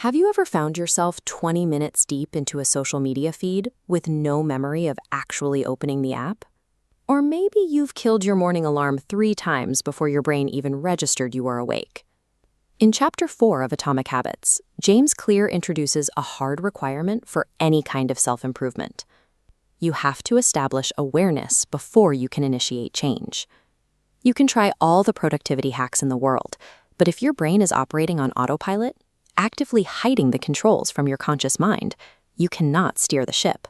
Have you ever found yourself 20 minutes deep into a social media feed with no memory of actually opening the app? Or maybe you've killed your morning alarm 3 times before your brain even registered you were awake. In Chapter 4 of Atomic Habits, James Clear introduces a hard requirement for any kind of self-improvement. You have to establish awareness before you can initiate change. You can try all the productivity hacks in the world, but if your brain is operating on autopilot, actively hiding the controls from your conscious mind, you cannot steer the ship.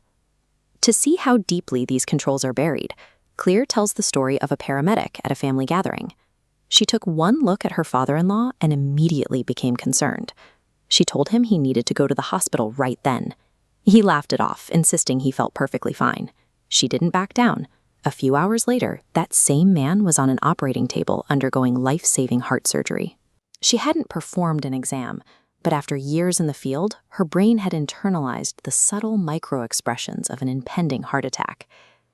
To see how deeply these controls are buried, Clear tells the story of a paramedic at a family gathering. She took one look at her father-in-law and immediately became concerned. She told him he needed to go to the hospital right then. He laughed it off, insisting he felt perfectly fine. She didn't back down. A few hours later, that same man was on an operating table undergoing life-saving heart surgery. She hadn't performed an exam, but after years in the field, her brain had internalized the subtle micro-expressions of an impending heart attack.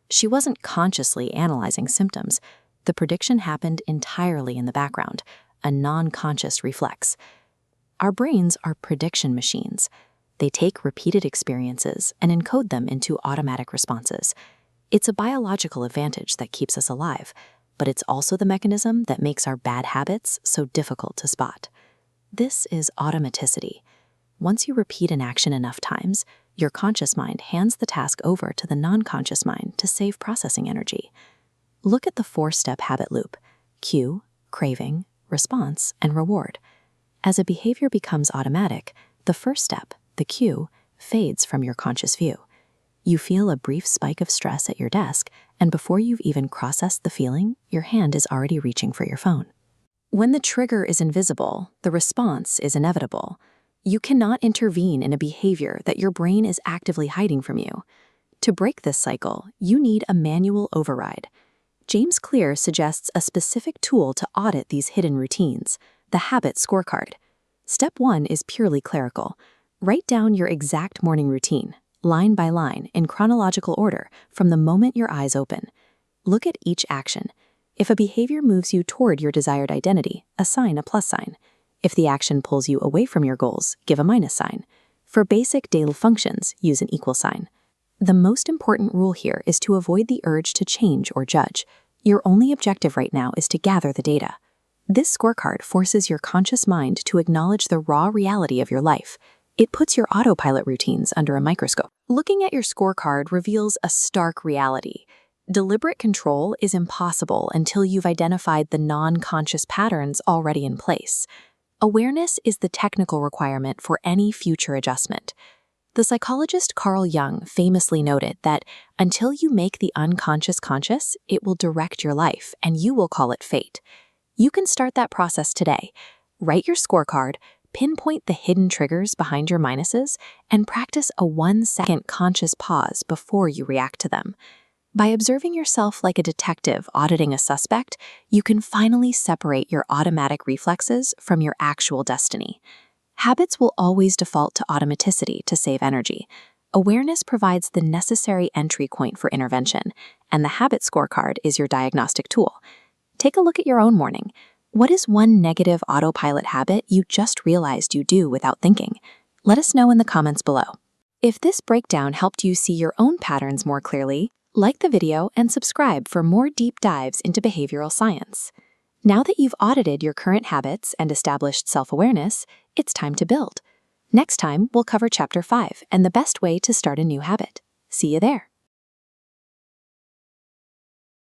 She wasn't consciously analyzing symptoms. The prediction happened entirely in the background, a non-conscious reflex. Our brains are prediction machines. They take repeated experiences and encode them into automatic responses. It's a biological advantage that keeps us alive, but it's also the mechanism that makes our bad habits so difficult to spot. This is automaticity. Once you repeat an action enough times, your conscious mind hands the task over to the non-conscious mind to save processing energy. Look at the 4-step habit loop: cue, craving, response, and reward. As a behavior becomes automatic, the first step, the cue, fades from your conscious view. You feel a brief spike of stress at your desk, and before you've even processed the feeling, your hand is already reaching for your phone. When the trigger is invisible, the response is inevitable. You cannot intervene in a behavior that your brain is actively hiding from you. To break this cycle, you need a manual override. James Clear suggests a specific tool to audit these hidden routines: the Habit Scorecard. Step 1 is purely clerical. Write down your exact morning routine, line by line, in chronological order, from the moment your eyes open. Look at each action. If a behavior moves you toward your desired identity, assign a plus sign. If the action pulls you away from your goals, give a minus sign. For basic daily functions, use an equal sign. The most important rule here is to avoid the urge to change or judge. Your only objective right now is to gather the data. This scorecard forces your conscious mind to acknowledge the raw reality of your life. It puts your autopilot routines under a microscope. Looking at your scorecard reveals a stark reality. Deliberate control is impossible until you've identified the non-conscious patterns already in place. Awareness is the technical requirement for any future adjustment. The psychologist Carl Jung famously noted that until you make the unconscious conscious, it will direct your life, and you will call it fate. You can start that process today. Write your scorecard, pinpoint the hidden triggers behind your minuses, and practice a 1-second conscious pause before you react to them. By observing yourself like a detective auditing a suspect, you can finally separate your automatic reflexes from your actual destiny. Habits will always default to automaticity to save energy. Awareness provides the necessary entry point for intervention, and the Habit Scorecard is your diagnostic tool. Take a look at your own morning. What is one negative autopilot habit you just realized you do without thinking? Let us know in the comments below. If this breakdown helped you see your own patterns more clearly, like the video and subscribe for more deep dives into behavioral science. Now that you've audited your current habits and established self-awareness, it's time to build. Next time, we'll cover Chapter 5 and the best way to start a new habit. See you there.